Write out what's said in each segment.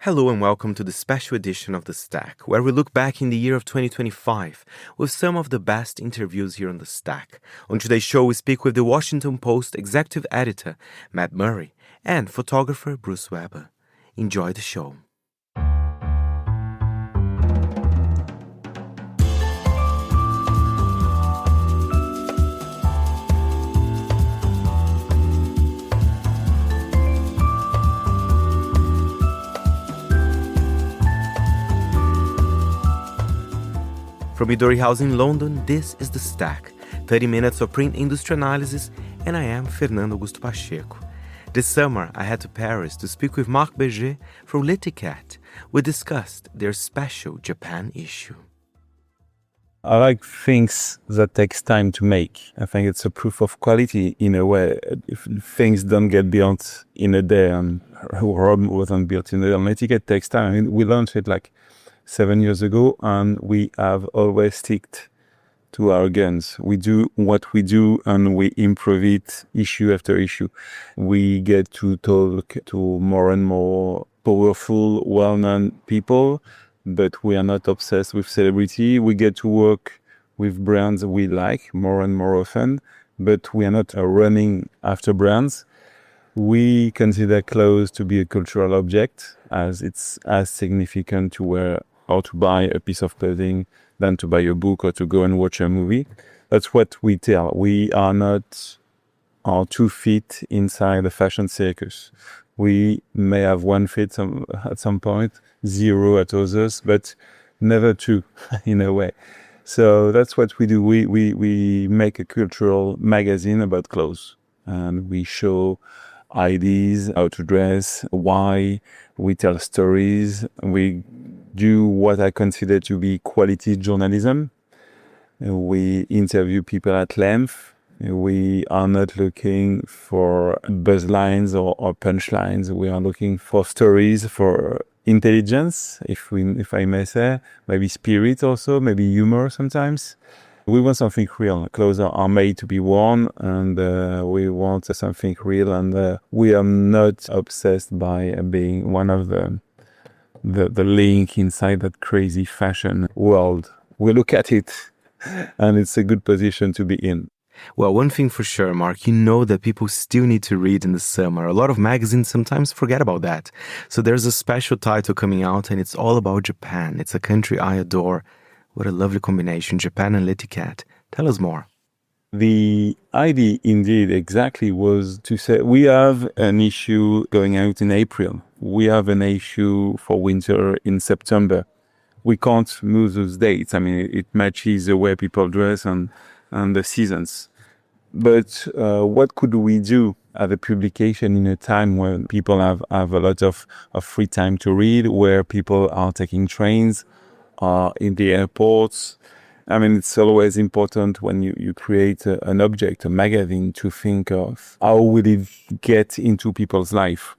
Hello and welcome to the special edition of The Stack, where we look back in the year of 2025 with some of the best interviews here on The Stack. On today's show, we speak with the Washington Post executive editor, Matt Murray, and photographer Bruce Weber. Enjoy the show. From Midori House in London, this is The Stack, 30 minutes of print industry analysis, and I am Fernando Augusto Pacheco. This summer, I head to Paris to speak with Marc Berger from L'Etiquette. We discussed their special Japan issue. I like things that takes time to make. I think it's a proof of quality in a way. If things don't get built in a day, and Rome wasn't built in a day, and L'Etiquette takes time. I mean, we launched it like 7 years ago, and we have always sticked to our guns. We do what we do, and we improve it issue after issue. We get to talk to more and more powerful, well-known people, but we are not obsessed with celebrity. We get to work with brands we like more and more often, but we are not running after brands. We consider clothes to be a cultural object, as it's as significant to wear or to buy a piece of clothing than to buy a book or to go and watch a movie. That's what we tell. We are not our 2 feet inside the fashion circus. We may have 1 foot at some point, 0 at others, but never 2 in a way. So that's what we do. We make a cultural magazine about clothes, and we show ideas, how to dress, why. We tell stories. We do what I consider to be quality journalism. We interview people at length. We are not looking for buzz lines or punchlines. We are looking for stories, for intelligence, if I may say, maybe spirit also, maybe humor sometimes. We want something real. Clothes are made to be worn, and we want something real, and we are not obsessed by being one of the link inside that crazy fashion world. We look at it, and it's a good position to be in. Well, one thing for sure, Mark, you know that people still need to read in the summer. A lot of magazines sometimes forget about that. So there's a special title coming out, and it's all about Japan. It's a country I adore. What a lovely combination, Japan and L'Etiquette. Tell us more. The idea indeed exactly was to say we have an issue going out in April. We have an issue for winter in September. We can't move those dates. I mean, it matches the way people dress and the seasons. But what could we do at a publication in a time when people have a lot of free time to read, where people are taking trains, are in the airports? I mean, it's always important when you create an object, a magazine, to think of how will it get into people's life.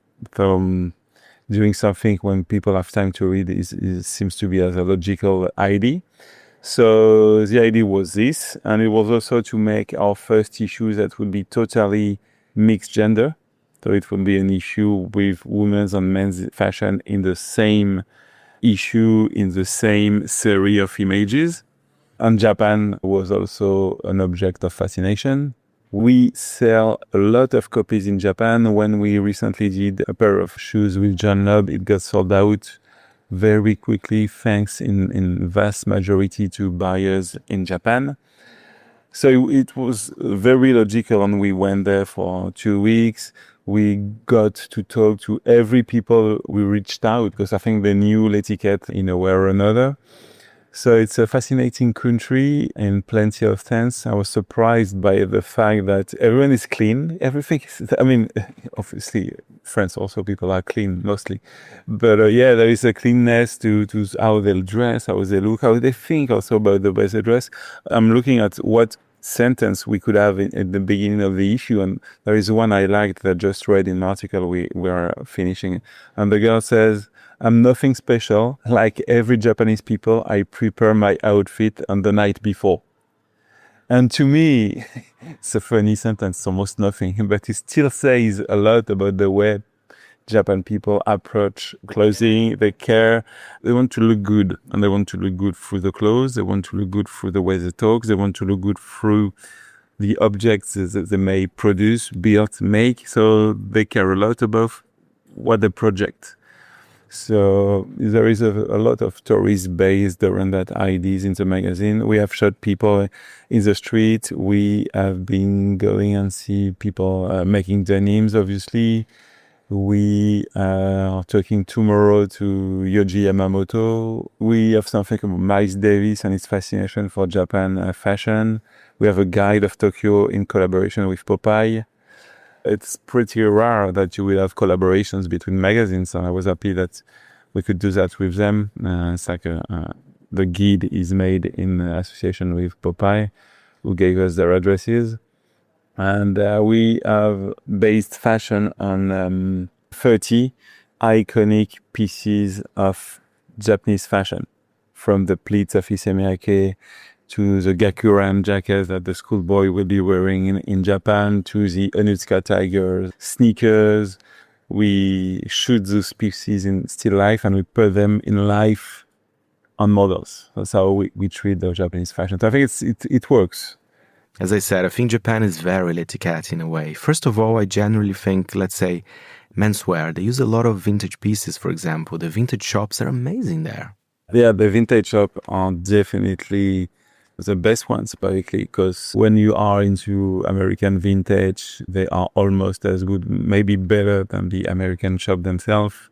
Doing something when people have time to read seems to be as a logical idea. So the idea was this, and it was also to make our first issue that would be totally mixed gender. So it would be an issue with women's and men's fashion in the same issue, in the same series of images. And Japan was also an object of fascination. We sell a lot of copies in Japan. When we recently did a pair of shoes with John Lobb, it got sold out very quickly, thanks in vast majority to buyers in Japan. So it was very logical, and we went there for 2 weeks. We got to talk to every people we reached out, because I think they knew L'Etiquette in a way or another. So it's a fascinating country in plenty of sense. I was surprised by the fact that everyone is clean. Everything is, I mean, obviously, France also people are clean mostly. But yeah, there is a cleanness to how they'll dress, how they look, how they think also about the way they dress. I'm looking at what sentence we could have at the beginning of the issue, and there is one I liked that I just read in an article we were finishing. And the girl says, "I'm nothing special. Like every Japanese people, I prepare my outfit on the night before." And to me, it's a funny sentence, almost nothing, but it still says a lot about the way Japan people approach clothing. They care. They want to look good, and they want to look good through the clothes. They want to look good through the way they talk. They want to look good through the objects that they may produce, build, make. So they care a lot about what they project. So there is a lot of stories based around that ideas in the magazine. We have shot people in the street. We have been going and see people making denims, obviously. We are talking tomorrow to Yoji Yamamoto. We have something about Miles Davis and his fascination for Japan fashion. We have a guide of Tokyo in collaboration with Popeye. It's pretty rare that you will have collaborations between magazines, and I was happy that we could do that with them. It's like the guide is made in association with Popeye, who gave us their addresses. And we have based fashion on 30 iconic pieces of Japanese fashion, from the pleats of Issey Miyake to the Gakuran jacket that the schoolboy will be wearing in Japan, to the Onitsuka Tiger sneakers. We shoot those pieces in still life and we put them in life on models. That's how we treat the Japanese fashion. So I think it works. As I said, I think Japan is very etiquette in a way. First of all, I generally think, let's say, menswear. They use a lot of vintage pieces, for example. The vintage shops are amazing there. Yeah, the vintage shop are definitely the best ones, basically, because when you are into American vintage, they are almost as good, maybe better than the American shop themselves.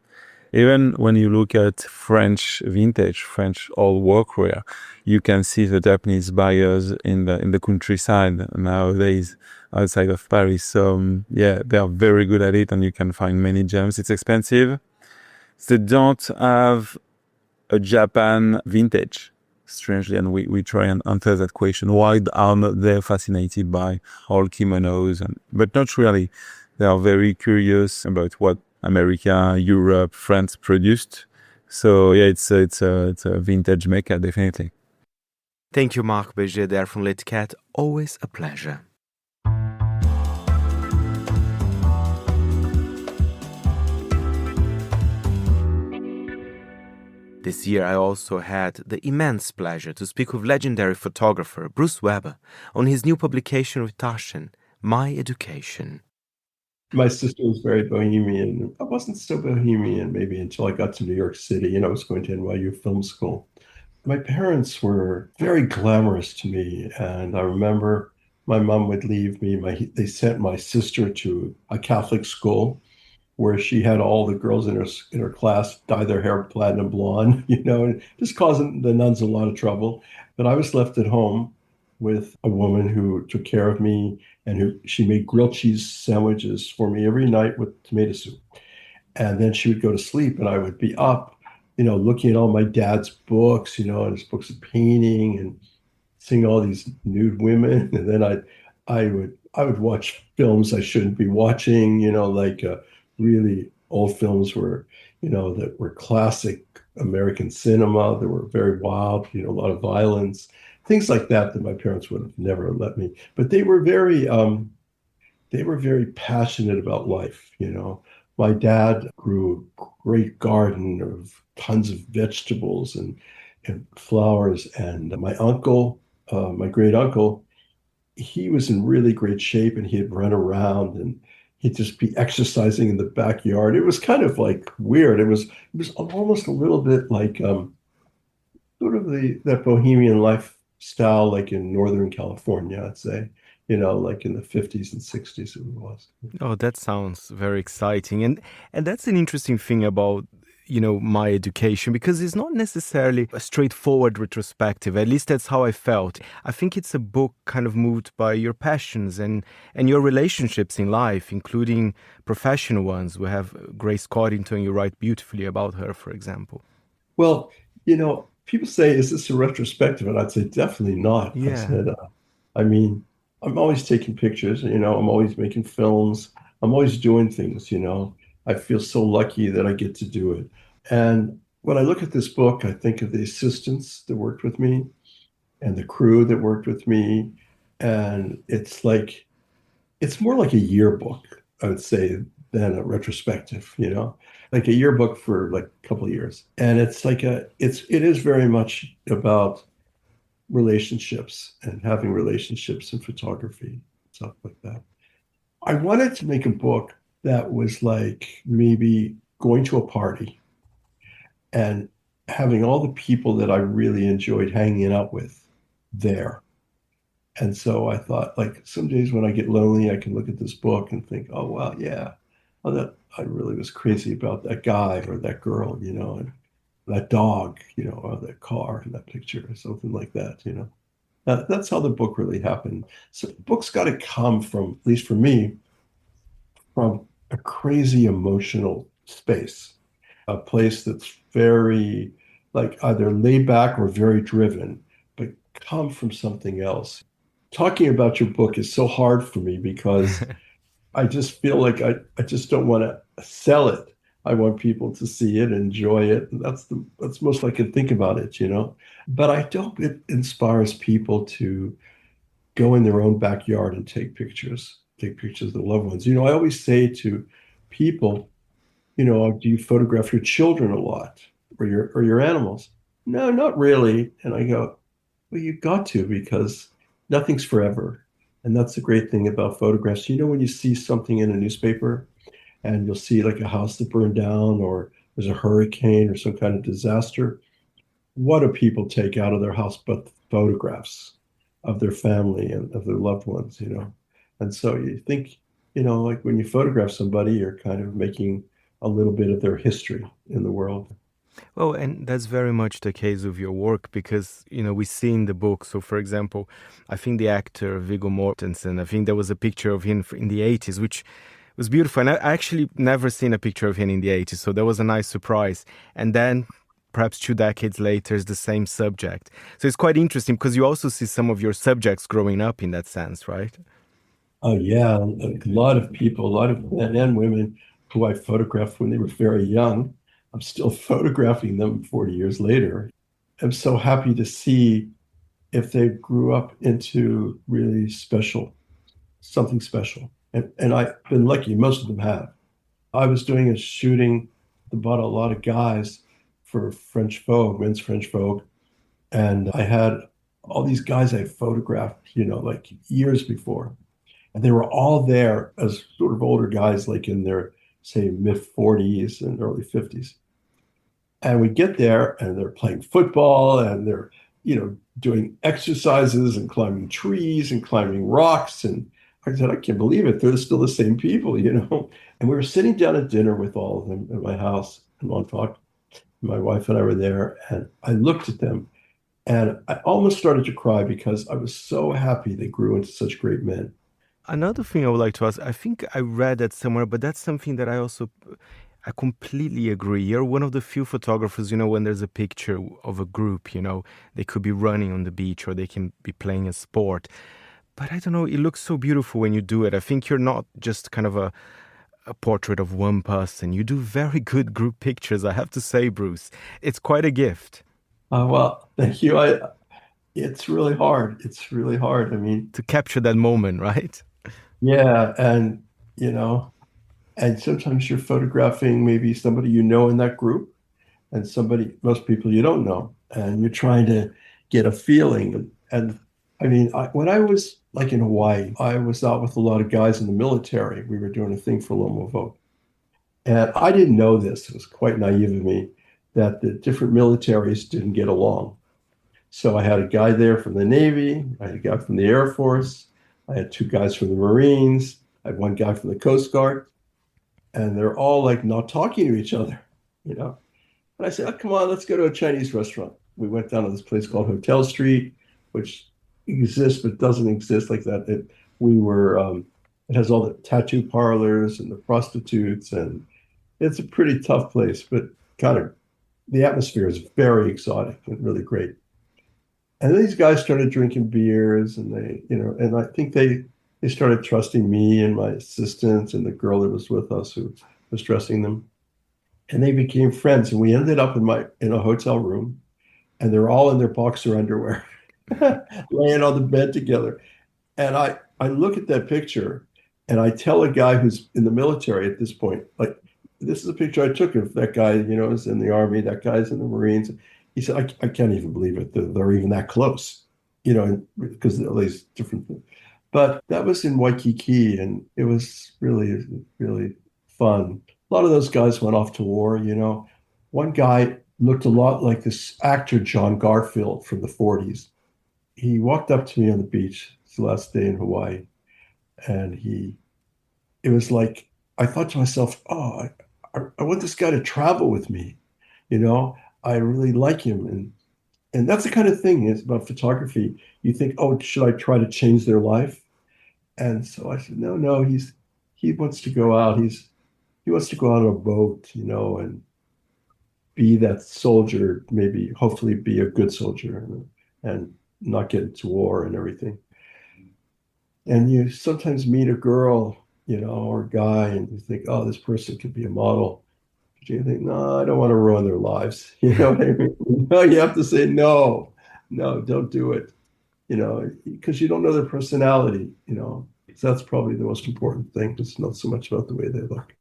Even when you look at French vintage, French old workwear, you can see the Japanese buyers in the countryside nowadays outside of Paris. So yeah, they are very good at it, and you can find many gems. It's expensive. They don't have a Japan vintage, strangely, and we try and answer that question. Why are they fascinated by old kimonos? But not really. They are very curious about what America, Europe, France produced. So yeah, it's a vintage mecca, definitely. Thank you, Marc Berger there from L'Etiquette. Always a pleasure. This year I also had the immense pleasure to speak with legendary photographer Bruce Weber on his new publication with Taschen, My Education. My sister was very bohemian. I wasn't so bohemian maybe until I got to New York City. I was going to NYU Film School. My parents were very glamorous to me. And I remember my mom would leave me. They sent my sister to a Catholic school where she had all the girls in her class dye their hair platinum blonde, and just causing the nuns a lot of trouble. But I was left at home with a woman who took care of me and she made grilled cheese sandwiches for me every night with tomato soup. And then she would go to sleep and I would be up, looking at all my dad's books, and his books of painting and seeing all these nude women. And then I would watch films I shouldn't be watching, like really old films that were classic American cinema that were very wild, a lot of violence, things like that my parents would have never let me. But they were very passionate about life. My dad grew a great garden of tons of vegetables and flowers, and my uncle, my great uncle, he was in really great shape and he'd run around and he'd just be exercising in the backyard. It was kind of like weird. It was almost a little bit like sort of that bohemian lifestyle, like in Northern California, I'd say, like in the 50s and 60s it was. Oh, that sounds very exciting. And that's an interesting thing about My Education, because it's not necessarily a straightforward retrospective. At least that's how I felt. I think it's a book kind of moved by your passions and your relationships in life, including professional ones. We have Grace Coddington. You write beautifully about her, for example. Well, people say, is this a retrospective? And I'd say definitely not. Yeah. I said, I'm always taking pictures, I'm always making films. I'm always doing things, I feel so lucky that I get to do it. And when I look at this book, I think of the assistants that worked with me and the crew that worked with me. And it's more like a yearbook, I would say, than a retrospective, you know, like a yearbook for like a couple of years. And it's like it is very much about relationships and having relationships in photography, stuff like that. I wanted to make a book that was like maybe going to a party and having all the people that I really enjoyed hanging out with there. And so I thought, like, some days when I get lonely, I can look at this book and think, oh, wow, yeah, oh, that I really was crazy about that guy or that girl, you know, and that dog, you know, or that car in that picture or something like that, you know. That's how the book really happened. So the book's got to come from, at least for me, from a crazy emotional space, a place that's very like either laid back or very driven, but come from something else. Talking about your book is so hard for me because I just feel like I just don't want to sell it. I want people to see it, enjoy it. And that's most I can think about it, you know. But I hope it inspires people to go in their own backyard and take pictures of their loved ones. You know, I always say to people, you know, do you photograph your children a lot or your animals? No, not really. And I go, well, you've got to because nothing's forever. And that's the great thing about photographs. You know, when you see something in a newspaper and you'll see like a house that burned down or there's a hurricane or some kind of disaster, what do people take out of their house but photographs of their family and of their loved ones, you know? And so you think, you know, like when you photograph somebody, you're kind of making a little bit of their history in the world. Well, and that's very much the case of your work because, you know, we see in the book. So, for example, I think the actor Viggo Mortensen, I think there was a picture of him in the 80s, which was beautiful. And I actually never seen a picture of him in the 80s. So that was a nice surprise. And then perhaps 2 decades later is the same subject. So it's quite interesting because you also see some of your subjects growing up in that sense, right? Oh, yeah. A lot of people, a lot of men and women who I photographed when they were very young, I'm still photographing them 40 years later. I'm so happy to see if they grew up into really special, something special. And I've been lucky, most of them have. I was doing a shooting about a lot of guys for French Vogue, men's French Vogue. And I had all these guys I photographed, you know, like years before. And they were all there as sort of older guys, like in their, say, mid 40s and early 50s. And we get there and they're playing football and they're, you know, doing exercises and climbing trees and climbing rocks. And I said, I can't believe it. They're still the same people, you know. And we were sitting down at dinner with all of them at my house in Montauk. My wife and I were there, and I looked at them and I almost started to cry because I was so happy they grew into such great men. Another thing I would like to ask, I think I read that somewhere, but that's something that I completely agree. You're one of the few photographers, you know, when there's a picture of a group, you know, they could be running on the beach or they can be playing a sport. But I don't know, it looks so beautiful when you do it. I think you're not just kind of a portrait of one person. You do very good group pictures, I have to say, Bruce. It's quite a gift. Well, thank you. It's really hard. It's really hard. I mean, To capture that moment, right? yeah, and you know, and sometimes you're photographing maybe somebody you know in that group and somebody, most people you don't know, and you're trying to get a feeling. And I mean, when I was like in Hawaii, I was out with a lot of guys in the military. We were doing a thing for Lomo Vote. And I didn't know this. It was quite naive of me that the different militaries didn't get along. So I had a guy there from the Navy. I had a guy from the Air Force. I had 2 guys from the Marines. I had 1 guy from the Coast Guard. And they're all like not talking to each other, you know. And I said, oh, come on, let's go to a Chinese restaurant. We went down to this place called Hotel Street, which exists but doesn't exist like that. It has all the tattoo parlors and the prostitutes, and it's a pretty tough place, but kind of the atmosphere is very exotic and really great. And these guys started drinking beers and they, you know, and I think they started trusting me and my assistant and the girl that was with us who was dressing them. And they became friends. And we ended up in a hotel room and they're all in their boxer underwear, laying on the bed together. And I look at that picture And I tell a guy who's in the military at this point, like, this is a picture I took of that guy, is in the Army, that guy's in the Marines. He said, I can't even believe it. They're even that close, because of these different things. But that was in Waikiki, and it was really, really fun. A lot of those guys went off to war. One guy looked a lot like this actor, John Garfield from the 40s. He walked up to me on the beach, it's the last day in Hawaii, and it was like, I thought to myself, oh, I want this guy to travel with me. I really like him. And that's the kind of thing is about photography. You think, oh, should I try to change their life? And so I said, no, he wants to go out. He wants to go out on a boat, and be that soldier, maybe hopefully be a good soldier and not get into war and everything. And you sometimes meet a girl, or a guy, and you think, oh, this person could be a model. But you think, no, I don't want to ruin their lives. You know what I mean? No, you have to say, no, don't do it, because you don't know their personality, So that's probably the most important thing, just not so much about the way they look.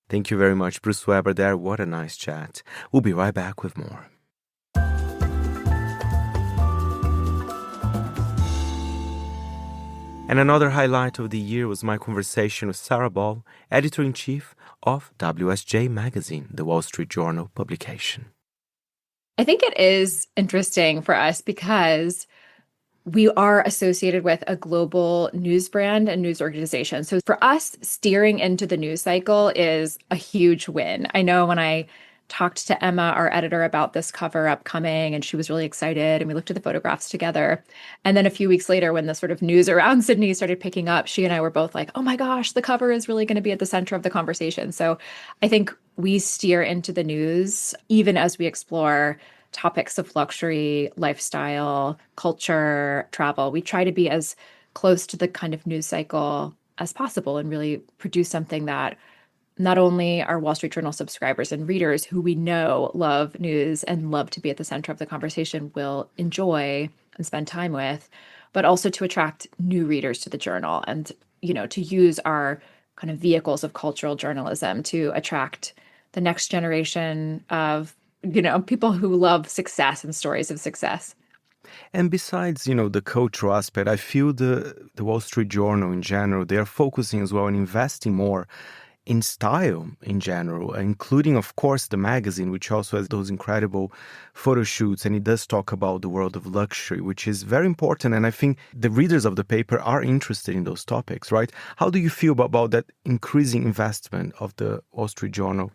Thank you very much, Bruce Weber there. What a nice chat. We'll be right back with more. And another highlight of the year was my conversation with Sarah Ball, editor-in-chief of WSJ Magazine, the Wall Street Journal publication. I think it is interesting for us because we are associated with a global news brand and news organization. So for us, steering into the news cycle is a huge win. I know when I talked to Emma, our editor, about this cover upcoming, and she was really excited, and we looked at the photographs together. And then a few weeks later, when the sort of news around Sydney started picking up, she and I were both like, oh my gosh, the cover is really going to be at the center of the conversation. So I think we steer into the news, even as we explore topics of luxury, lifestyle, culture, travel. We try to be as close to the kind of news cycle as possible and really produce something that not only our Wall Street Journal subscribers and readers, who we know love news and love to be at the center of the conversation, will enjoy and spend time with, but also to attract new readers to the journal and, to use our kind of vehicles of cultural journalism to attract the next generation of, people who love success and stories of success. And besides, the cultural aspect, I feel the Wall Street Journal in general, they are focusing as well on investing more in style in general, including, of course, the magazine, which also has those incredible photo shoots. And it does talk about the world of luxury, which is very important. And I think the readers of the paper are interested in those topics, right? How do you feel about that increasing investment of the Wall Street Journal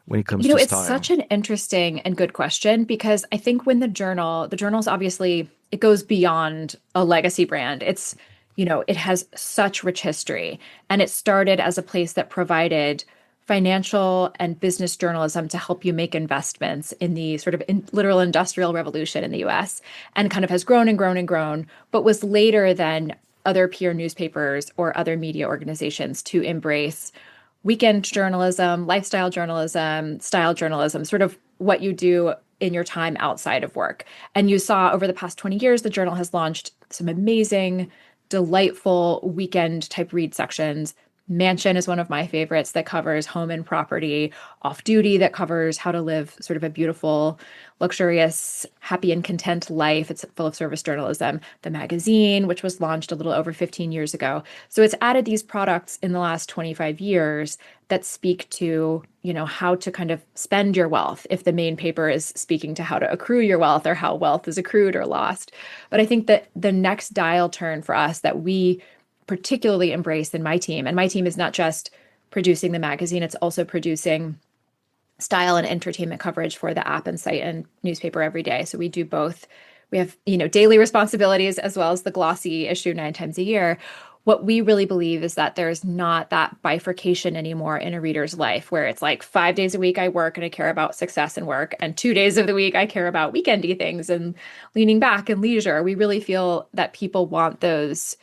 when it comes to style? It's such an interesting and good question, because I think when the journal's obviously, it goes beyond a legacy brand. It's, it has such rich history, and it started as a place that provided financial and business journalism to help you make investments in the sort of literal industrial revolution in the US, and kind of has grown and grown and grown, but was later than other peer newspapers or other media organizations to embrace weekend journalism, lifestyle journalism, style journalism, sort of what you do in your time outside of work. And you saw over the past 20 years, the journal has launched some amazing, delightful weekend type read sections. Mansion is one of my favorites that covers home and property. Off Duty, that covers how to live sort of a beautiful, luxurious, happy and content life. It's full of service journalism. The Magazine, which was launched a little over 15 years ago. So it's added these products in the last 25 years that speak to, how to kind of spend your wealth, if the main paper is speaking to how to accrue your wealth or how wealth is accrued or lost. But I think that the next dial turn for us that we particularly embraced in my team, and my team is not just producing the magazine, it's also producing style and entertainment coverage for the app and site and newspaper every day. So we do both. We have, daily responsibilities as well as the glossy issue 9 times a year. What we really believe is that there's not that bifurcation anymore in a reader's life where it's like 5 days a week I work and I care about success and work, and 2 days of the week I care about weekendy things and leaning back and leisure. We really feel that people want those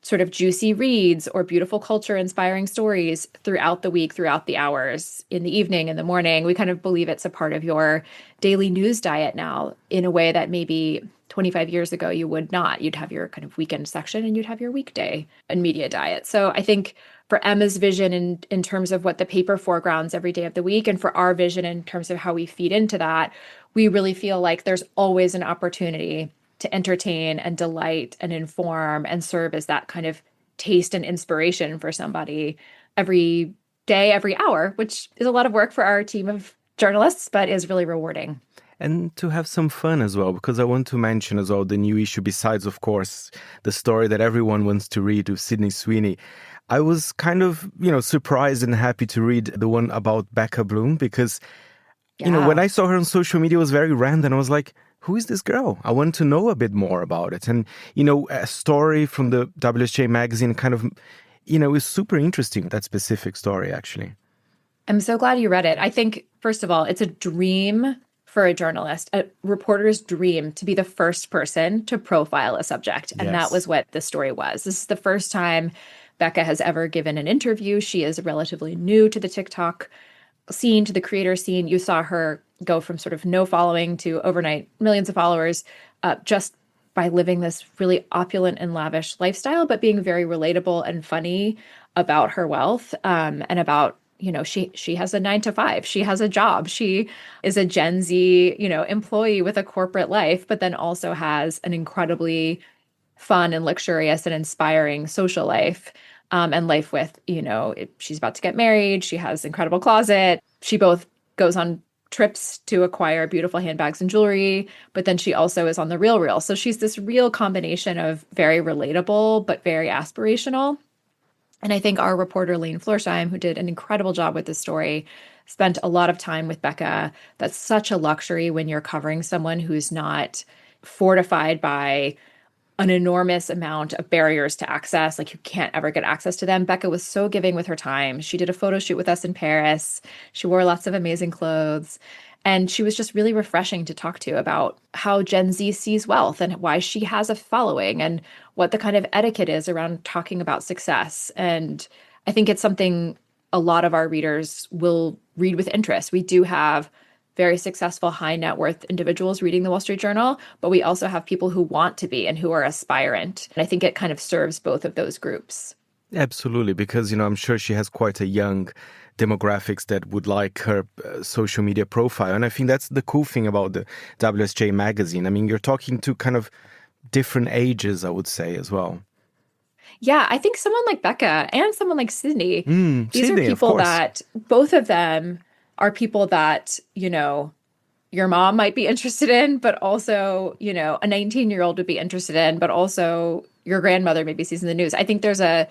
sort of juicy reads or beautiful culture inspiring stories throughout the week, throughout the hours, in the evening, in the morning. We kind of believe it's a part of your daily news diet now in a way that maybe 25 years ago you would not. You'd have your kind of weekend section and you'd have your weekday and media diet. So I think for Emma's vision in terms of what the paper foregrounds every day of the week, and for our vision in terms of how we feed into that, we really feel like there's always an opportunity to entertain and delight and inform and serve as that kind of taste and inspiration for somebody every day, every hour, which is a lot of work for our team of journalists, but is really rewarding. And to have some fun as well, because I want to mention as well the new issue, besides, of course, the story that everyone wants to read with Sydney Sweeney. I was kind of, surprised and happy to read the one about Becca Bloom because, when I saw her on social media, it was very random. I was like, who is this girl? I want to know a bit more about it. And, a story from the WSJ magazine kind of, is super interesting, that specific story, actually. I'm so glad you read it. I think, first of all, it's a dream for a journalist, a reporter's dream to be the first person to profile a subject. And that was what the story was. This is the first time Becca has ever given an interview. She is relatively new to the TikTok scene, to the creator scene. You saw her go from sort of no following to overnight millions of followers just by living this really opulent and lavish lifestyle, but being very relatable and funny about her wealth and about, she has a 9 to 5. She has a job. She is a Gen Z, employee with a corporate life, but then also has an incredibly fun and luxurious and inspiring social life. And life with, she's about to get married. She has incredible closet. She both goes on trips to acquire beautiful handbags and jewelry, but then she also is on the real. So she's this real combination of very relatable, but very aspirational. And I think our reporter, Lane Florsheim, who did an incredible job with this story, spent a lot of time with Becca. That's such a luxury when you're covering someone who's not fortified by an enormous amount of barriers to access, like you can't ever get access to them. Becca was so giving with her time. She did a photo shoot with us in Paris. She wore lots of amazing clothes. And she was just really refreshing to talk to about how Gen Z sees wealth and why she has a following and what the kind of etiquette is around talking about success. And I think it's something a lot of our readers will read with interest. We do have very successful high net worth individuals reading the Wall Street Journal, but we also have people who want to be and who are aspirant. And I think it kind of serves both of those groups. Absolutely, because, I'm sure she has quite a young demographics that would like her social media profile. And I think that's the cool thing about the WSJ magazine. I mean, you're talking to kind of different ages, I would say, as well. Yeah, I think someone like Becca and someone like Sydney, these Sydney, are people that both of them are people that, your mom might be interested in, but also, a 19-year-old would be interested in, but also your grandmother maybe sees in the news. I think there's a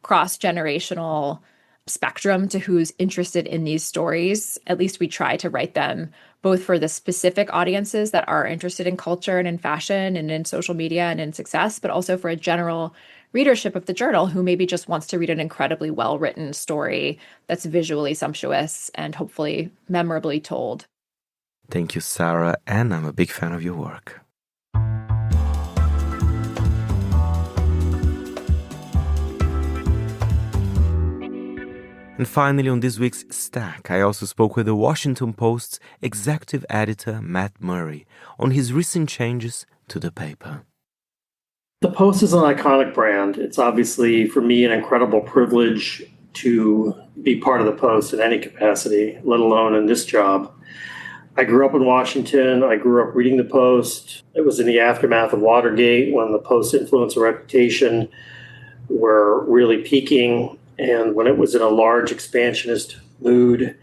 cross-generational spectrum to who's interested in these stories. At least we try to write them both for the specific audiences that are interested in culture and in fashion and in social media and in success, but also for a general readership of the journal who maybe just wants to read an incredibly well-written story that's visually sumptuous and hopefully memorably told. Thank you, Sarah, and I'm a big fan of your work. And finally, on this week's Stack, I also spoke with the Washington Post's executive editor, Matt Murray, on his recent changes to the paper. The Post is an iconic brand. It's obviously, for me, an incredible privilege to be part of the Post in any capacity, let alone in this job. I grew up in Washington. I grew up reading the Post. It was in the aftermath of Watergate when the Post's influence and reputation were really peaking, and when it was in a large expansionist mood.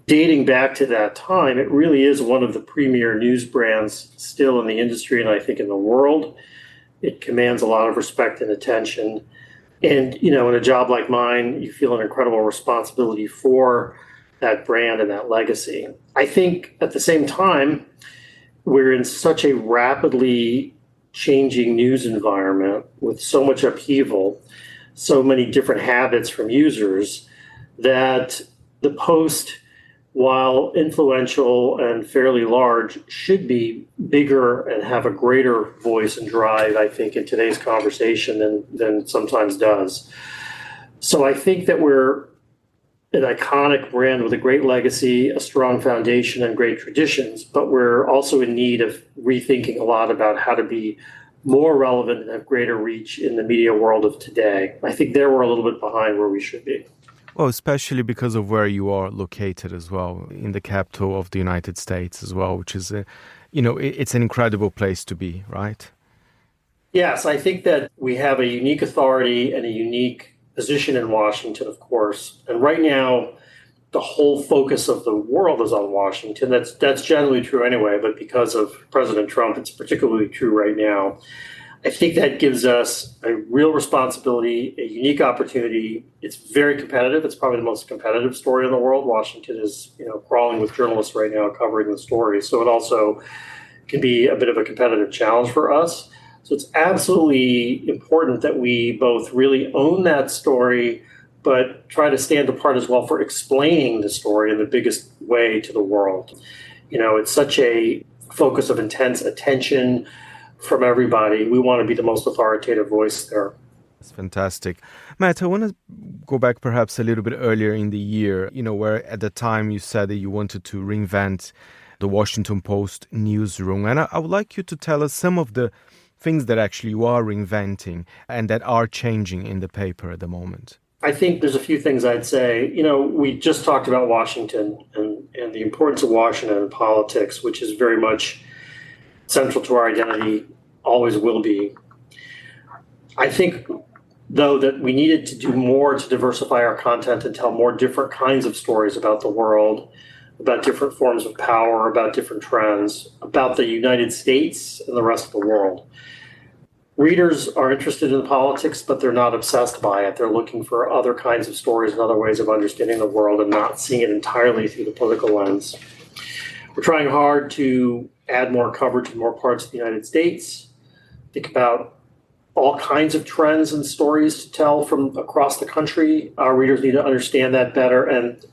Dating back to that time, it really is one of the premier news brands still in the industry and I think in the world. It commands a lot of respect and attention. And, in a job like mine, you feel an incredible responsibility for that brand and that legacy. I think at the same time, we're in such a rapidly changing news environment with so much upheaval, so many different habits from users, that the Post while influential and fairly large, should be bigger and have a greater voice and drive, I think, in today's conversation than sometimes does. So I think that we're an iconic brand with a great legacy, a strong foundation, and great traditions, but we're also in need of rethinking a lot about how to be more relevant and have greater reach in the media world of today. I think there we're a little bit behind where we should be. Well, especially because of where you are located as well, in the capital of the United States as well, which is, it's an incredible place to be, right? Yes, I think that we have a unique authority and a unique position in Washington, of course. And right now, the whole focus of the world is on Washington. That's generally true anyway, but because of President Trump, it's particularly true right now. I think that gives us a real responsibility, a unique opportunity. It's very competitive. It's probably the most competitive story in the world. Washington is, crawling with journalists right now covering the story. So it also can be a bit of a competitive challenge for us. So it's absolutely important that we both really own that story, but try to stand apart as well for explaining the story in the biggest way to the world. It's such a focus of intense attention from everybody. We want to be the most authoritative voice there. That's fantastic. Matt, I want to go back perhaps a little bit earlier in the year, where at the time you said that you wanted to reinvent the Washington Post newsroom. And I would like you to tell us some of the things that actually you are reinventing and that are changing in the paper at the moment. I think there's a few things I'd say. We just talked about Washington and the importance of Washington in politics, which is very much central to our identity, always will be. I think, though, that we needed to do more to diversify our content and tell more different kinds of stories about the world, about different forms of power, about different trends, about the United States and the rest of the world. Readers are interested in politics, but they're not obsessed by it. They're looking for other kinds of stories and other ways of understanding the world and not seeing it entirely through the political lens. We're trying hard to add more coverage in more parts of the United States, think about all kinds of trends and stories to tell from across the country. Our readers need to understand that better. And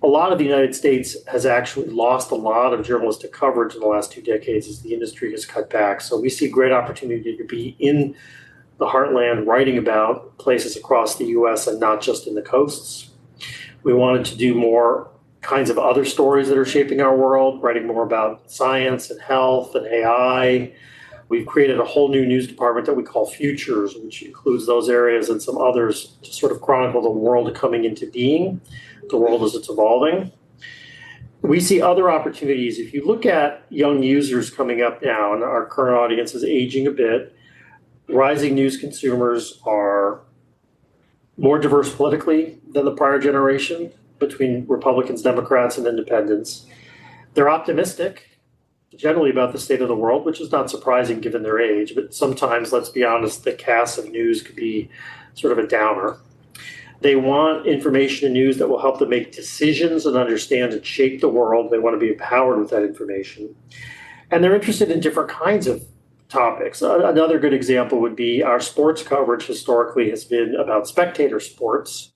a lot of the United States has actually lost a lot of journalistic coverage in the last 2 decades as the industry has cut back. So we see great opportunity to be in the heartland writing about places across the U.S. and not just in the coasts. We wanted to do more kinds of other stories that are shaping our world, writing more about science and health and AI. We've created a whole new news department that we call Futures, which includes those areas and some others to sort of chronicle the world coming into being, the world as it's evolving. We see other opportunities. If you look at young users coming up now, and our current audience is aging a bit, rising news consumers are more diverse politically than the prior generation, between Republicans, Democrats, and independents. They're optimistic, generally about the state of the world, which is not surprising given their age, but sometimes, let's be honest, the cast of news could be sort of a downer. They want information and news that will help them make decisions and understand and shape the world. They want to be empowered with that information. And they're interested in different kinds of topics. Another good example would be our sports coverage historically has been about spectator sports,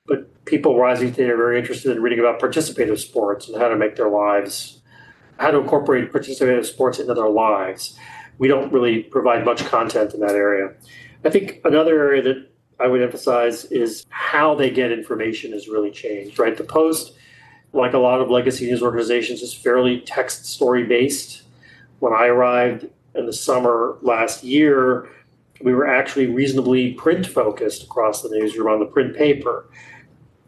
but people rising today are very interested in reading about participative sports and how to make their lives, how to incorporate participative sports into their lives. We don't really provide much content in that area. I think another area that I would emphasize is how they get information has really changed, right? The Post, like a lot of legacy news organizations, is fairly text story based. When I arrived in the summer last year, we were actually reasonably print focused across the newsroom on the print paper.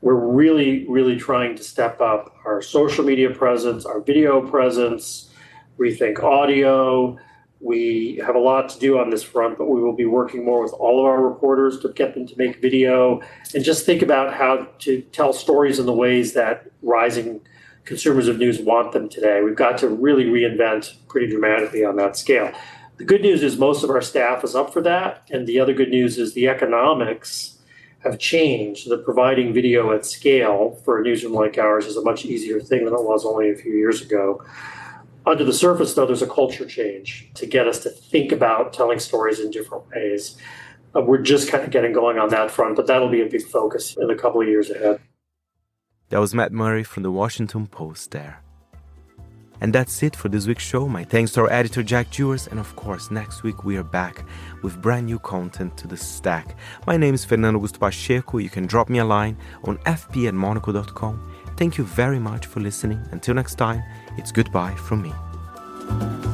We're really, really trying to step up our social media presence, our video presence, rethink audio. We have a lot to do on this front, but we will be working more with all of our reporters to get them to make video and just think about how to tell stories in the ways that rising consumers of news want them today. We've got to really reinvent pretty dramatically on that scale. The good news is most of our staff is up for that. And the other good news is the economics have changed. That providing video at scale for a newsroom like ours is a much easier thing than it was only a few years ago. Under the surface, though, there's a culture change to get us to think about telling stories in different ways. We're just kind of getting going on that front, but that'll be a big focus in a couple of years ahead. That was Matt Murray from the Washington Post there. And that's it for this week's show. My thanks to our editor, Jack Jewers. And of course, next week we are back with brand new content to the stack. My name is Fernando Augusto Pacheco. You can drop me a line on fp@monocle.com. Thank you very much for listening. Until next time, it's goodbye from me.